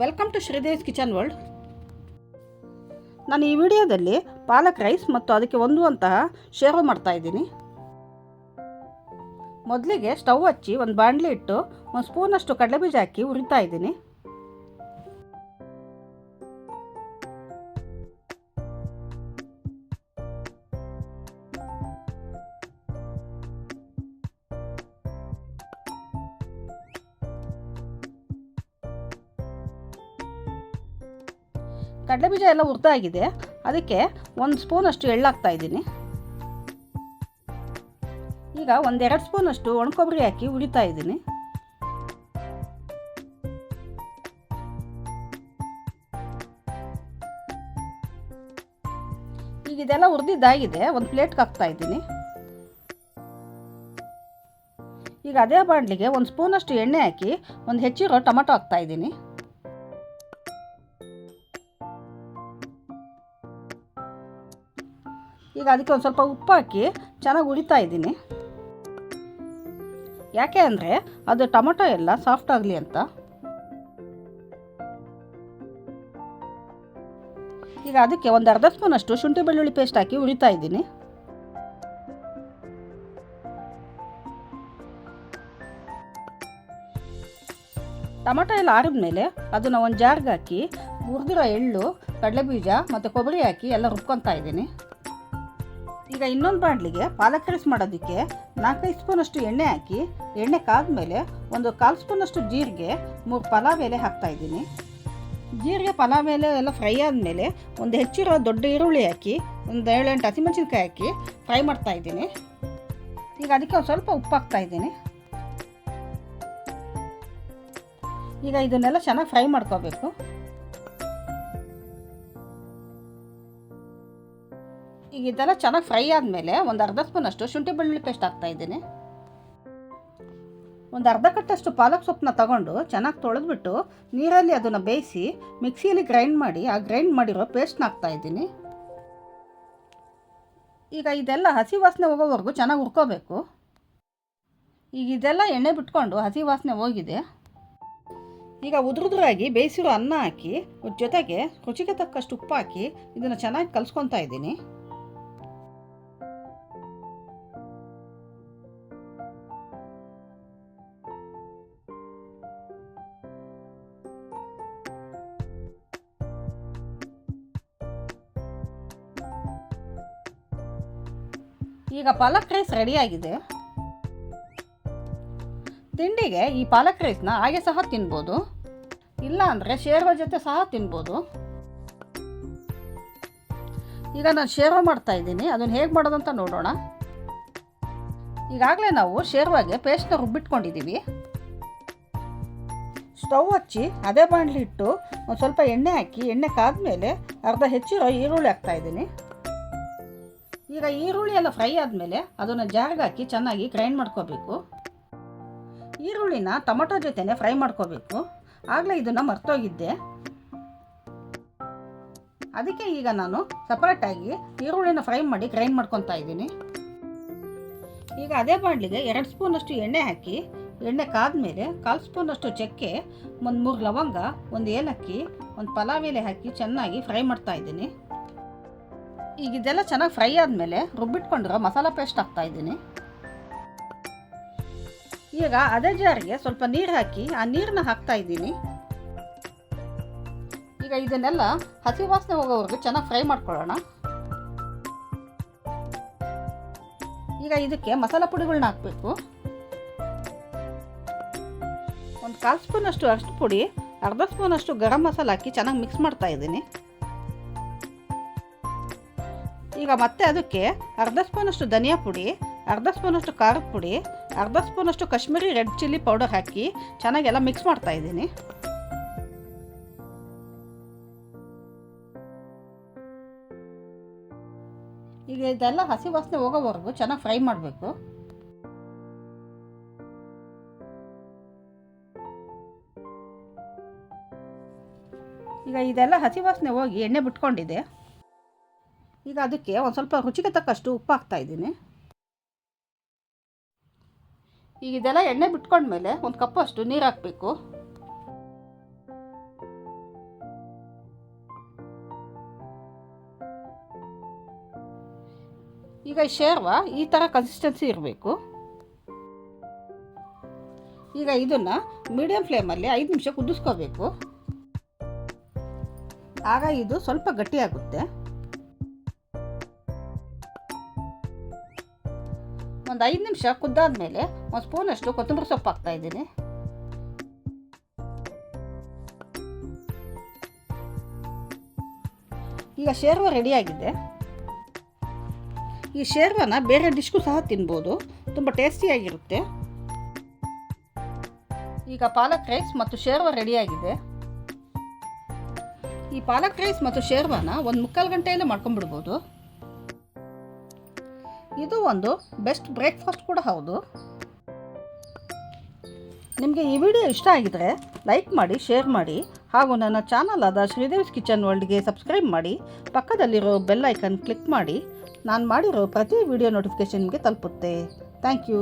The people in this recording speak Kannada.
Welcome to Sridev's kitchen world. ನಾನು ಈ ವಿಡಿಯೋದಲ್ಲಿ ಪಾಲಕ್ ರೈಸ್ ಮತ್ತು ಅದಕ್ಕೆ ಹೊಂದುವಂತಹ ಶೇರ್ವ ಮಾಡ್ತಾಯಿದ್ದೀನಿ. ಮೊದಲಿಗೆ ಸ್ಟವ್ ಹಚ್ಚಿ ಒಂದು ಬಾಣಲಿ ಇಟ್ಟು ಒಂದು ಸ್ಪೂನಷ್ಟು ಕಡಲೆಬೀಜ ಹಾಕಿ ಹುರಿತಾ ಇದ್ದೀನಿ. ಕಡಲೆಬೀಜ ಎಲ್ಲ ಹುರಿದಾಗಿದೆ. ಅದಕ್ಕೆ ಒಂದು ಸ್ಪೂನಷ್ಟು ಎಳ್ಳು ಹಾಕ್ತಾ ಇದ್ದೀನಿ. ಈಗ ಒಂದೆರಡು ಸ್ಪೂನಷ್ಟು ಒಣಕೊಬ್ಬರಿ ಹಾಕಿ ಹುರಿತಾ ಇದ್ದೀನಿ. ಈಗ ಇದೆಲ್ಲ ಹುರಿದಿದ್ದಾಗಿದೆ. ಒಂದು ಪ್ಲೇಟ್ಗೆ ಹಾಕ್ತಾ ಇದ್ದೀನಿ. ಈಗ ಅದೇ ಬಾಣಲಿಗೆ ಒಂದು ಸ್ಪೂನಷ್ಟು ಎಣ್ಣೆ ಹಾಕಿ ಒಂದು ಹೆಚ್ಚಿರೋ ಟೊಮೆಟೊ ಹಾಕ್ತಾ ಇದ್ದೀನಿ. ಈಗ ಅದಕ್ಕೆ ಒಂದು ಸ್ವಲ್ಪ ಉಪ್ಪು ಹಾಕಿ ಚೆನ್ನಾಗಿ ಹುರಿತಾ ಇದ್ದೀನಿ. ಯಾಕೆ ಅಂದರೆ ಅದು ಟೊಮೆಟೊ ಎಲ್ಲ ಸಾಫ್ಟ್ ಆಗಲಿ ಅಂತ. ಈಗ ಅದಕ್ಕೆ ಒಂದು ಅರ್ಧ ಸ್ಪೂನಷ್ಟು ಶುಂಠಿ ಬೆಳ್ಳುಳ್ಳಿ ಪೇಸ್ಟ್ ಹಾಕಿ ಹುರಿತಾ ಇದ್ದೀನಿ. ಟೊಮೆಟೊ ಎಲ್ಲ ಆರಿದ ಮೇಲೆ ಅದನ್ನು ಒಂದು ಜಾರ್ಗೆ ಹಾಕಿ ಹುರಿದಿರೋ ಎಳ್ಳು, ಕಡಲೆಬೀಜ ಮತ್ತು ಕೊಬ್ಬರಿ ಹಾಕಿ ಎಲ್ಲ ರುಬ್ಕೊತಾ ಇದ್ದೀನಿ. ಈಗ ಇನ್ನೊಂದು ಬಾಣಲಿಗೆ ಪಾಲಕ್ ರೈಸ್ ಮಾಡೋದಕ್ಕೆ 4-5 ಸ್ಪೂನಷ್ಟು ಎಣ್ಣೆ ಹಾಕಿ ಎಣ್ಣೆ ಕಾದ್ಮೇಲೆ ಒಂದು 1/4 ಸ್ಪೂನಷ್ಟು ಜೀರಿಗೆ, 3 ಪಲಾವ್ ಎಲೆ ಹಾಕ್ತಾ ಇದ್ದೀನಿ. ಜೀರಿಗೆ ಪಲಾವ್ ಎಲೆ ಎಲ್ಲ ಫ್ರೈ ಆದಮೇಲೆ ಒಂದು ಹೆಚ್ಚಿರೋ ದೊಡ್ಡ ಈರುಳ್ಳಿ ಹಾಕಿ ಒಂದು 7-8 ಹಸಿಮೆಣಸಿನ್ಕಾಯಿ ಹಾಕಿ ಫ್ರೈ ಮಾಡ್ತಾ ಇದ್ದೀನಿ. ಈಗ ಅದಕ್ಕೆ ಒಂದು ಸ್ವಲ್ಪ ಉಪ್ಪು ಹಾಕ್ತಾ ಇದ್ದೀನಿ. ಈಗ ಇದನ್ನೆಲ್ಲ ಚೆನ್ನಾಗಿ ಫ್ರೈ ಮಾಡ್ಕೋಬೇಕು. ಈಗ ಇದೆಲ್ಲ ಚೆನ್ನಾಗಿ ಫ್ರೈ ಆದಮೇಲೆ ಒಂದು ಅರ್ಧ ಸ್ಪೂನಷ್ಟು ಶುಂಠಿ ಬೆಳ್ಳುಳ್ಳಿ ಪೇಸ್ಟ್ ಹಾಕ್ತಾ ಇದ್ದೀನಿ. ಒಂದು ಅರ್ಧ ಕಟ್ಟಷ್ಟು ಪಾಲಕ್ ಸೊಪ್ಪನ್ನ ತಗೊಂಡು ಚೆನ್ನಾಗಿ ತೊಳೆದ್ಬಿಟ್ಟು ನೀರಲ್ಲಿ ಅದನ್ನು ಬೇಯಿಸಿ ಮಿಕ್ಸಿಯಲ್ಲಿ ಗ್ರೈಂಡ್ ಮಾಡಿ ಆ ಗ್ರೈಂಡ್ ಮಾಡಿರೋ ಪೇಸ್ಟ್ನ ಹಾಕ್ತಾ ಇದ್ದೀನಿ. ಈಗ ಇದೆಲ್ಲ ಹಸಿ ವಾಸನೆ ಹೋಗೋವರೆಗೂ ಚೆನ್ನಾಗಿ ಹುರ್ಕೋಬೇಕು. ಈಗ ಇದೆಲ್ಲ ಎಣ್ಣೆ ಬಿಟ್ಕೊಂಡು ಹಸಿ ವಾಸನೆ ಹೋಗಿದೆ. ಈಗ ಉದುರುದುರಾಗಿ ಬೇಯಿಸಿರೋ ಅನ್ನ ಹಾಕಿ ಜೊತೆಗೆ ರುಚಿಗೆ ತಕ್ಕಷ್ಟು ಉಪ್ಪು ಹಾಕಿ ಇದನ್ನು ಚೆನ್ನಾಗಿ ಕಲಿಸ್ಕೊತಾ ಇದ್ದೀನಿ. ಈಗ ಪಾಲಕ್ ರೈಸ್ ರೆಡಿಯಾಗಿದೆ. ತಿಂಡಿಗೆ ಈ ಪಾಲಕ್ ರೈಸ್ನ ಹಾಗೆ ಸಹ ತಿನ್ಬೋದು, ಇಲ್ಲ ಅಂದರೆ ಶೇರ್ವ ಜೊತೆ ಸಹ ತಿನ್ಬೋದು. ಈಗ ನಾನು ಶೇರ್ವ ಮಾಡ್ತಾ ಇದ್ದೀನಿ. ಅದನ್ನು ಹೇಗೆ ಮಾಡೋದಂತ ನೋಡೋಣ. ಈಗಾಗಲೇ ನಾವು ಶೇರ್ವಾಗೆ ಪೇಸ್ಟ್ನ ರುಬ್ಬಿಟ್ಕೊಂಡಿದ್ದೀವಿ. ಸ್ಟವ್ ಹಚ್ಚಿ ಅದೇ ಬಾಣಲಿ ಇಟ್ಟು ಒಂದು ಸ್ವಲ್ಪ ಎಣ್ಣೆ ಹಾಕಿ ಎಣ್ಣೆ ಕಾದ್ಮೇಲೆ ಅರ್ಧ ಹೆಚ್ಚಿರೋ ಈರುಳ್ಳಿ ಹಾಕ್ತಾ ಇದ್ದೀನಿ. ಈಗ ಈರುಳ್ಳಿ ಎಲ್ಲ ಫ್ರೈ ಆದಮೇಲೆ ಅದನ್ನು ಜಾರ್ಗೆ ಹಾಕಿ ಚೆನ್ನಾಗಿ ಗ್ರೈಂಡ್ ಮಾಡ್ಕೋಬೇಕು. ಈರುಳ್ಳಿನ ಟೊಮೆಟೊ ಜೊತೆನೇ ಫ್ರೈ ಮಾಡ್ಕೋಬೇಕು. ಆಗಲೇ ಇದನ್ನು ಮರ್ತೋಗಿದ್ದೆ. ಅದಕ್ಕೆ ಈಗ ನಾನು ಸಪ್ರೇಟಾಗಿ ಈರುಳ್ಳಿನ ಫ್ರೈ ಮಾಡಿ ಗ್ರೈಂಡ್ ಮಾಡ್ಕೊತಾ ಇದ್ದೀನಿ. ಈಗ ಅದೇ ಬಾಣಲಿಗೆ 2 ಸ್ಪೂನಷ್ಟು ಎಣ್ಣೆ ಹಾಕಿ ಎಣ್ಣೆ ಕಾದ್ಮೇಲೆ 1/4 ಸ್ಪೂನಷ್ಟು ಚಕ್ಕೆ, ಒಂದು 3 ಲವಂಗ, ಒಂದು ಏಲಕ್ಕಿ, ಒಂದು ಪಲಾವ್ ಎಲೆ ಹಾಕಿ ಚೆನ್ನಾಗಿ ಫ್ರೈ ಮಾಡ್ತಾ ಇದ್ದೀನಿ. ಈಗ ಇದೆಲ್ಲ ಚೆನ್ನಾಗಿ ಫ್ರೈ ಆದಮೇಲೆ ರುಬ್ಬಿಟ್ಕೊಂಡಿರೋ ಮಸಾಲ ಪೇಸ್ಟ್ ಹಾಕ್ತಾ ಇದ್ದೀನಿ. ಈಗ ಅದೇ ಜಾರಿಗೆ ಸ್ವಲ್ಪ ನೀರು ಹಾಕಿ ಆ ನೀರನ್ನ ಹಾಕ್ತಾ ಇದ್ದೀನಿ. ಈಗ ಇದನ್ನೆಲ್ಲ ಹಸಿ ವಾಸನೆ ಹೋಗೋವರೆಗೂ ಚೆನ್ನಾಗಿ ಫ್ರೈ ಮಾಡ್ಕೊಳ್ಳೋಣ. ಈಗ ಇದಕ್ಕೆ ಮಸಾಲ ಪುಡಿಗಳನ್ನ ಹಾಕಬೇಕು. ಒಂದು 1/4 ಸ್ಪೂನಷ್ಟು ಅರಿಶಿನ ಪುಡಿ, ಅರ್ಧ ಸ್ಪೂನಷ್ಟು ಗರಂ ಮಸಾಲ ಹಾಕಿ ಚೆನ್ನಾಗಿ ಮಿಕ್ಸ್ ಮಾಡ್ತಾ ಇದ್ದೀನಿ. ಈಗ ಮತ್ತೆ ಅದಕ್ಕೆ ಅರ್ಧ ಸ್ಪೂನಷ್ಟು ಧನಿಯಾ ಪುಡಿ, ಅರ್ಧ ಸ್ಪೂನಷ್ಟು ಖಾರದ ಪುಡಿ, ಅರ್ಧ ಸ್ಪೂನಷ್ಟು ಕಾಶ್ಮೀರಿ ರೆಡ್ ಚಿಲ್ಲಿ ಪೌಡರ್ ಹಾಕಿ ಚೆನ್ನಾಗೆಲ್ಲ ಮಿಕ್ಸ್ ಮಾಡ್ತಾ ಇದ್ದೀನಿ. ಈಗ ಇದೆಲ್ಲ ಹಸಿ ವಾಸನೆ ಹೋಗೋವರೆಗೂ ಚೆನ್ನಾಗಿ ಫ್ರೈ ಮಾಡಬೇಕು. ಈಗ ಇದೆಲ್ಲ ಹಸಿ ವಾಸನೆ ಹೋಗಿ ಎಣ್ಣೆ ಬಿಟ್ಕೊಂಡಿದೆ. ಈಗ ಅದಕ್ಕೆ ಒಂದು ಸ್ವಲ್ಪ ರುಚಿಗೆ ತಕ್ಕಷ್ಟು ಉಪ್ಪು ಹಾಕ್ತಾ ಇದ್ದೀನಿ. ಈಗ ಇದೆಲ್ಲ ಎಣ್ಣೆ ಬಿಟ್ಕೊಂಡ್ಮೇಲೆ ಒಂದು ಕಪ್ಪಷ್ಟು ನೀರು ಹಾಕಬೇಕು. ಈಗ ಈ ಶೇರ್ವ ಈ ಥರ ಕನ್ಸಿಸ್ಟೆನ್ಸಿ ಇರಬೇಕು. ಈಗ ಇದನ್ನು ಮೀಡಿಯಮ್ ಫ್ಲೇಮಲ್ಲಿ 5 ನಿಮಿಷ ಕುದಿಸ್ಕೋಬೇಕು. ಆಗ ಇದು ಸ್ವಲ್ಪ ಗಟ್ಟಿಯಾಗುತ್ತೆ. ಒಂದು 5 ನಿಮಿಷ ಕುದ್ದಾದ್ಮೇಲೆ ಒಂದು ಸ್ಪೂನಷ್ಟು ಕೊತ್ತಂಬರಿ ಸೊಪ್ಪು ಹಾಕ್ತಾಯಿದ್ದೀನಿ. ಈಗ ಶೇರ್ವ ರೆಡಿಯಾಗಿದೆ. ಈ ಶೇರ್ವನ ಬೇರೆ ಡಿಶ್ಗೂ ಸಹ ತಿನ್ಬೋದು, ತುಂಬ ಟೇಸ್ಟಿಯಾಗಿರುತ್ತೆ. ಈಗ ಪಾಲಕ್ ರೈಸ್ ಮತ್ತು ಶೇರ್ವ ರೆಡಿಯಾಗಿದೆ. ಈ ಪಾಲಕ್ ರೈಸ್ ಮತ್ತು ಶೇರ್ವನ ಒಂದು 3/4 ಗಂಟೆಯಲ್ಲೇ ಮಾಡ್ಕೊಂಡ್ಬಿಡ್ಬೋದು. ಇದು ಒಂದು ಬೆಸ್ಟ್ ಬ್ರೇಕ್ಫಾಸ್ಟ್ ಕೂಡ ಹೌದು. ನಿಮಗೆ ಈ ವಿಡಿಯೋ ಇಷ್ಟ ಆಗಿದರೆ ಲೈಕ್ ಮಾಡಿ, ಶೇರ್ ಮಾಡಿ ಹಾಗೂ ನನ್ನ ಚಾನಲ್ ಆದ ಶ್ರೀದೇವ್ಸ್ ಕಿಚನ್ ವರ್ಲ್ಡ್ಗೆ ಸಬ್ಸ್ಕ್ರೈಬ್ ಮಾಡಿ. ಪಕ್ಕದಲ್ಲಿರೋ ಬೆಲ್ ಐಕನ್ ಕ್ಲಿಕ್ ಮಾಡಿ. ನಾನು ಮಾಡಿರೋ ಪ್ರತಿ ವಿಡಿಯೋ ನೋಟಿಫಿಕೇಷನ್ ನಿಮಗೆ ತಲುಪುತ್ತೆ. Thank you.